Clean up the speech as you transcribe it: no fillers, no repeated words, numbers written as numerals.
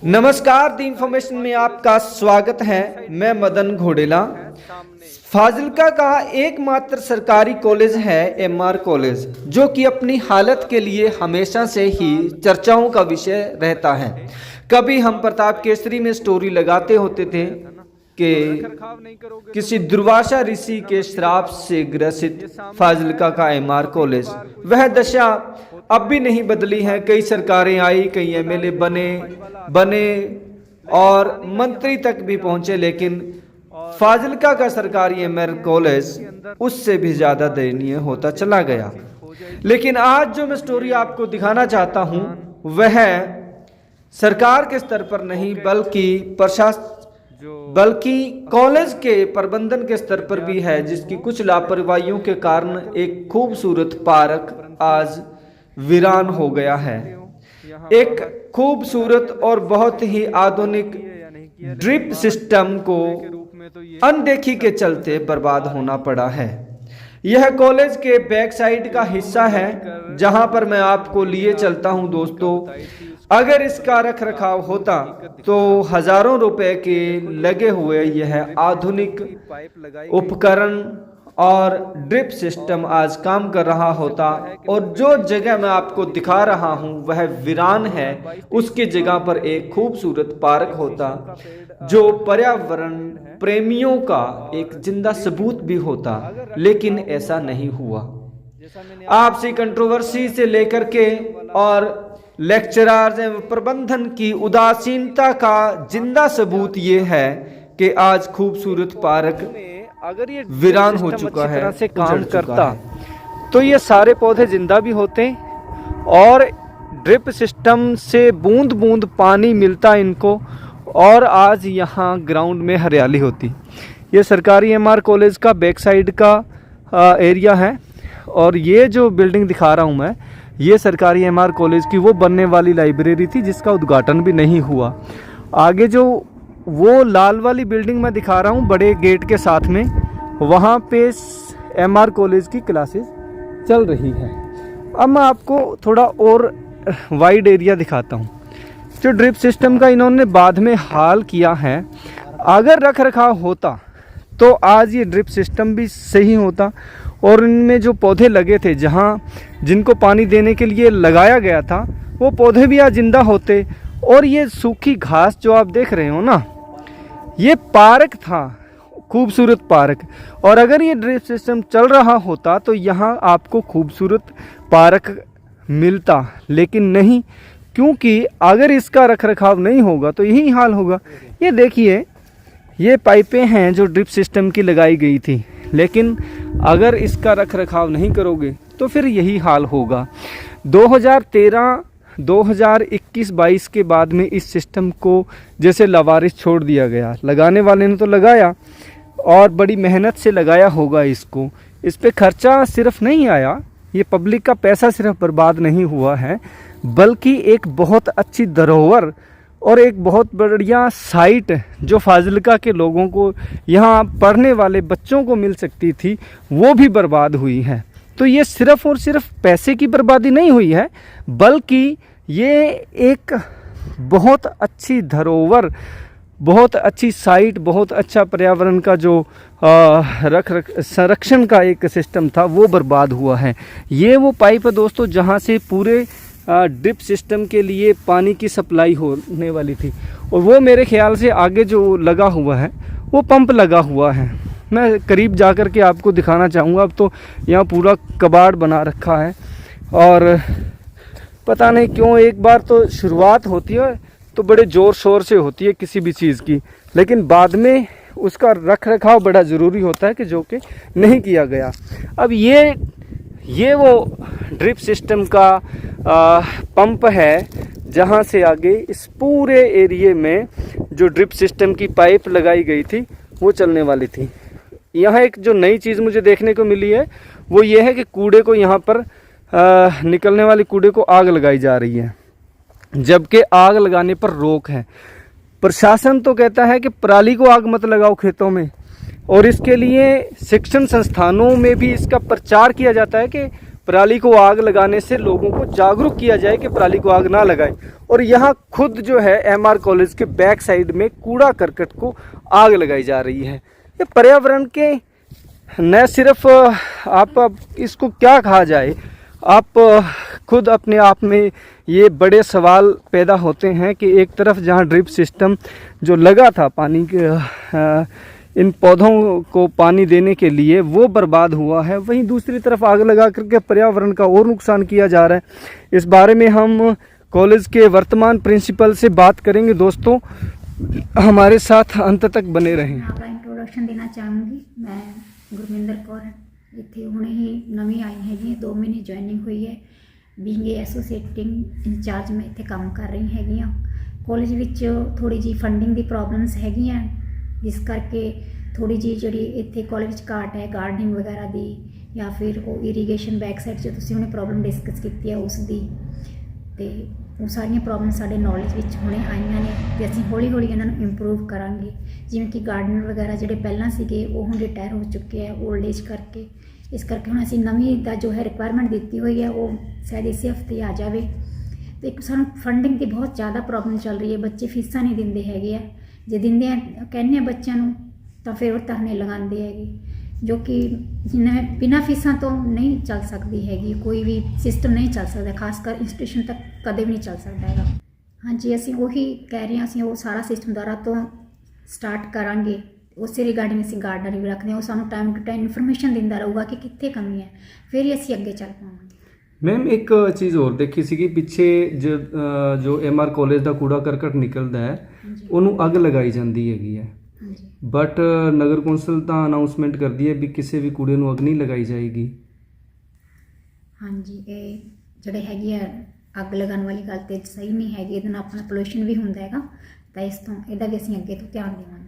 नमस्कार, the information में आपका स्वागत है। मैं मदन घोडेला। फाजिल्का का एकमात्र सरकारी कॉलेज है एमआर कॉलेज, जो कि अपनी हालत के लिए हमेशा से ही चर्चाओं का विषय रहता है। कभी हम प्रताप केसरी में स्टोरी लगाते होते थे कि किसी दुर्वासा ऋषि के श्राप से ग्रसित फाजिल्का का एमआर कॉलेज, वह दशा अब भी नहीं बदली है। कई सरकारें आई, कई एमएलए बने और मंत्री तक भी पहुंचे, लेकिन फाजिल्का का सरकारी एमआर कॉलेज उससे भी ज्यादा दयनीय होता चला गया। लेकिन आज जो मैं स्टोरी आपको दिखाना चाहता हूं वह सरकार के स्तर पर नहीं बल्कि कॉलेज के प्रबंधन के स्तर पर भी है, जिसकी कुछ लापरवाहियों के कारण एक खूबसूरत पार्क आज वीरान हो गया है। एक खूबसूरत और बहुत ही आधुनिक ड्रिप सिस्टम को अनदेखी के चलते बर्बाद होना पड़ा है। यह कॉलेज के बैक साइड का हिस्सा है, जहां पर मैं आपको लिए चलता हूं दोस्तों। अगर इसका रख रखाव होता तो हजारों रुपए के लगे हुए यह आधुनिक उपकरण और ड्रिप सिस्टम आज काम कर रहा होता, और जो जगह मैं आपको दिखा रहा हूं वह वीरान है, उसकी जगह पर एक खूबसूरत पार्क होता, जो पर्यावरण प्रेमियों का एक जिंदा सबूत भी होता। लेकिन ऐसा नहीं हुआ। आपसी कंट्रोवर्सी से लेकर के और लेक्चरर्स एवं प्रबंधन की उदासीनता का जिंदा सबूत ये है कि आज खूबसूरत पार्क अगर ये वीरान हो चुका है, तरह से काम करता तो ये सारे पौधे जिंदा भी होते और ड्रिप सिस्टम से बूंद बूंद पानी मिलता इनको, और आज यहाँ ग्राउंड में हरियाली होती। ये सरकारी एमआर कॉलेज का बैक साइड का एरिया है, और ये जो बिल्डिंग दिखा रहा हूँ मैं, ये सरकारी एमआर कॉलेज की वो बनने वाली लाइब्रेरी थी जिसका उद्घाटन भी नहीं हुआ। आगे जो वो लाल वाली बिल्डिंग मैं दिखा रहा हूँ बड़े गेट के साथ में, वहाँ पे एमआर कॉलेज की क्लासेस चल रही है। अब मैं आपको थोड़ा और वाइड एरिया दिखाता हूँ। जो ड्रिप सिस्टम का इन्होंने बाद में हाल किया है, अगर रख रखाव होता तो आज ये ड्रिप सिस्टम भी सही होता, और इनमें जो पौधे लगे थे जिनको पानी देने के लिए लगाया गया था, वो पौधे भी आज जिंदा होते। और ये सूखी घास जो आप देख रहे हो ना, ये पार्क था, खूबसूरत पार्क। और अगर ये ड्रिप सिस्टम चल रहा होता तो यहाँ आपको खूबसूरत पार्क मिलता, लेकिन नहीं, क्योंकि अगर इसका रखरखाव नहीं होगा तो यही हाल होगा। ये देखिए, ये पाइपें हैं जो ड्रिप सिस्टम की लगाई गई थी, लेकिन अगर इसका रखरखाव नहीं करोगे तो फिर यही हाल होगा। 2013 2021-22 के बाद में इस सिस्टम को जैसे लावारिस छोड़ दिया गया। लगाने वाले ने तो लगाया और बड़ी मेहनत से लगाया होगा इसको, इस पे खर्चा सिर्फ नहीं आया, ये पब्लिक का पैसा सिर्फ बर्बाद नहीं हुआ है, बल्कि एक बहुत अच्छी धरोहर और एक बहुत बढ़िया साइट जो फाजिल्का के लोगों को, यहाँ पढ़ने वाले बच्चों को मिल सकती थी, वो भी बर्बाद हुई है। तो ये सिर्फ और सिर्फ पैसे की बर्बादी नहीं हुई है, बल्कि ये एक बहुत अच्छी धरोहर, बहुत अच्छी साइट, बहुत अच्छा पर्यावरण का जो संरक्षण का एक सिस्टम था, वो बर्बाद हुआ है। ये वो पाइप है दोस्तों जहाँ से पूरे ड्रिप सिस्टम के लिए पानी की सप्लाई होने वाली थी, और वो मेरे ख्याल से आगे जो लगा हुआ है वो पंप लगा हुआ है। मैं करीब जाकर के आपको दिखाना चाहूँगा। अब तो यहाँ पूरा कबाड़ बना रखा है, और पता नहीं क्यों एक बार तो शुरुआत होती है तो बड़े ज़ोर शोर से होती है किसी भी चीज़ की, लेकिन बाद में उसका रख रखाव बड़ा ज़रूरी होता है, कि जो कि नहीं किया गया। अब ये वो ड्रिप सिस्टम का पंप है, जहाँ से आगे इस पूरे एरिए में जो ड्रिप सिस्टम की पाइप लगाई गई थी वो चलने वाली थी। यहाँ एक जो नई चीज़ मुझे देखने को मिली है वो ये है कि कूड़े को, यहाँ पर निकलने वाले कूड़े को आग लगाई जा रही है, जबकि आग लगाने पर रोक है। प्रशासन तो कहता है कि पराली को आग मत लगाओ खेतों में, और इसके लिए शिक्षण संस्थानों में भी इसका प्रचार किया जाता है कि पराली को आग लगाने से लोगों को जागरूक किया जाए कि पराली को आग ना लगाए। और यहाँ खुद जो है एमआर कॉलेज के बैक साइड में कूड़ा करकट को आग लगाई जा रही है। ये पर्यावरण के न सिर्फ आप अब इसको क्या कहा जाए, आप खुद अपने आप में ये बड़े सवाल पैदा होते हैं कि एक तरफ जहाँ ड्रिप सिस्टम जो लगा था पानी के इन पौधों को पानी देने के लिए वो बर्बाद हुआ है, वहीं दूसरी तरफ आग लगा करके पर्यावरण का और नुकसान किया जा रहा है। इस बारे में हम कॉलेज के वर्तमान प्रिंसिपल से बात करेंगे। दोस्तों हमारे साथ अंत तक बने रहें। ਆਪਣਾ ਇੰਟਰੋਡਕਸ਼ਨ ਦੇਣਾ ਚਾਹੂੰਗੀ। ਮੈਂ ਗੁਰਮਿੰਦਰ ਕੌਰ ਇੱਥੇ ਹੁਣੇ ਹੀ ਨਵੀਂ ਆਈ ਹੈਗੀ ਹਾਂ, 2 ਮਹੀਨੇ ਜੁਆਇਨਿੰਗ ਹੋਈ ਹੈ। ਬੀਇੰਗ ਐਸੋਸੀਏਟਿੰਗ ਇੰਚਾਰਜ ਮੈਂ ਇੱਥੇ ਕੰਮ ਕਰ ਰਹੀ ਹੈਗੀ ਹਾਂ। ਕਾਲਜ ਵਿੱਚ ਥੋੜੀ ਜੀ ਫੰਡਿੰਗ ਦੀ ਪ੍ਰੋਬਲਮਸ ਹੈਗੀਆਂ, ਜਿਸ ਕਰਕੇ ਥੋੜੀ ਜੀ ਜਿਹੜੀ ਇੱਥੇ ਕਾਲਜ ਵਿੱਚ ਘਾਟ ਹੈ ਗਾਰਡਨਿੰਗ ਵਗੈਰਾ ਦੀ, ਜਾਂ ਫਿਰ ਉਹ ਇਰੀਗੇਸ਼ਨ ਬੈਕ ਸਾਈਡ 'ਚ ਤੁਸੀਂ ਹੁਣੇ ਪ੍ਰੋਬਲਮ ਡਿਸਕਸ ਕੀਤੀ ਹੈ ਉਸ ਦੀ, ਤੇ ਉਹ ਸਾਰੀਆਂ ਪ੍ਰੋਬਲਮ ਸਾਡੇ ਨੌਲੇਜ ਵਿੱਚ ਹੁਣੇ ਆਈਆਂ ਨੇ ਤੇ ਅਸੀਂ ਹੌਲੀ ਹੌਲੀ ਇਹਨਾਂ ਨੂੰ ਇੰਪਰੂਵ ਕਰਾਂਗੇ। ਜਿਵੇਂ ਕਿ ਗਾਰਡਨਰ ਵਗੈਰਾ ਜਿਹੜੇ ਪਹਿਲਾਂ ਸੀਗੇ ਉਹ ਹੁਣ ਰਿਟਾਇਰ ਹੋ ਚੁੱਕੇ ਆ ਓਲਡ ਏਜ ਕਰਕੇ, ਇਸ ਕਰਕੇ ਹੁਣ ਅਸੀਂ ਨਵੀਂ ਦਾ ਜੋ ਹੈ ਰਿਕੁਆਇਰਮੈਂਟ ਦਿੱਤੀ ਹੋਈ ਹੈ ਉਹ ਸ਼ਾਇਦ ਇਸੇ ਹਫਤੇ ਆ ਜਾਵੇ। ਤੇ ਇੱਕ ਸਾਨੂੰ ਫੰਡਿੰਗ ਦੀ ਬਹੁਤ ਜ਼ਿਆਦਾ ਪ੍ਰੋਬਲਮ ਚੱਲ ਰਹੀ ਹੈ, ਬੱਚੇ ਫੀਸਾਂ ਨਹੀਂ ਦਿੰਦੇ ਹੈਗੇ ਆ, ਜੇ ਦਿੰਦੇ ਆ ਕਹਿੰਦੇ ਆ ਬੱਚਿਆਂ ਨੂੰ ਤਾਂ ਫਿਰ ਉਹ ਧਰਨੇ ਲਗਾਉਂਦੇ ਹੈਗੇ, ਜੋ ਕਿ ਜਿਵੇਂ ਬਿਨਾਂ ਫੀਸਾਂ ਤੋਂ ਨਹੀਂ ਚੱਲ ਸਕਦੀ ਹੈਗੀ, ਕੋਈ ਵੀ ਸਿਸਟਮ ਨਹੀਂ ਚੱਲ ਸਕਦਾ, ਖਾਸ ਕਰ ਇੰਸਟੀਟਿਊਸ਼ਨ ਤੱਕ ਕਦੇ ਵੀ ਨਹੀਂ ਚੱਲ ਸਕਦਾ ਹੈਗਾ। ਹਾਂਜੀ ਅਸੀਂ ਉਹੀ ਕਹਿ ਰਹੇ ਹਾਂ, ਅਸੀਂ ਉਹ ਸਾਰਾ ਸਿਸਟਮ ਦੁਆਰਾ ਤੋਂ ਸਟਾਰਟ ਕਰਾਂਗੇ। ਉਸੇ ਰਿਗਾਰਡਿੰਗ ਅਸੀਂ ਗਾਰਡਨਰ ਵੀ ਰੱਖਦੇ ਹਾਂ, ਉਹ ਸਾਨੂੰ ਟਾਈਮ ਟੂ ਟਾਈਮ ਇਨਫੋਰਮੇਸ਼ਨ ਦਿੰਦਾ ਰਹੂਗਾ ਕਿ ਕਿੱਥੇ ਕਮੀ ਹੈ, ਫਿਰ ਹੀ ਅਸੀਂ ਅੱਗੇ ਚੱਲ ਪਾਵਾਂਗੇ। ਮੈਮ ਇੱਕ ਚੀਜ਼ ਹੋਰ ਦੇਖੀ ਸੀਗੀ ਪਿੱਛੇ ਜੋ ਐਮਆਰ ਕਾਲਜ ਦਾ ਕੂੜਾ ਕਰਕਟ ਨਿਕਲਦਾ ਹੈ ਉਹਨੂੰ ਅੱਗ ਲਗਾਈ ਜਾਂਦੀ ਹੈਗੀ ਹੈ, ਬਟ ਨਗਰ ਕੌਂਸਲ ਤਾਂ ਅਨਾਉਂਸਮੈਂਟ ਕਰਦੀ ਹੈ ਵੀ ਕਿਸੇ ਵੀ ਕੂੜੇ ਨੂੰ ਅੱਗ ਨਹੀਂ ਲਗਾਈ ਜਾਏਗੀ। ਹਾਂਜੀ ਇਹ ਜਿਹੜੇ ਹੈਗੀ ਆ ਅੱਗ ਲਗਾਉਣ ਵਾਲੀ ਗੱਲ ਤੇ ਸਹੀ ਨਹੀਂ ਹੈਗੀ, ਇਹਦੇ ਨਾਲ ਆਪਣਾ ਪੋਲਿਊਸ਼ਨ ਵੀ ਹੁੰਦਾ ਹੈਗਾ, ਤਾਂ ਇਸ ਤੋਂ ਇਹਦਾ ਵੀ ਅਸੀਂ ਅੱਗੇ ਤੋਂ ਧਿਆਨ ਦੇਵਾਂਗੇ।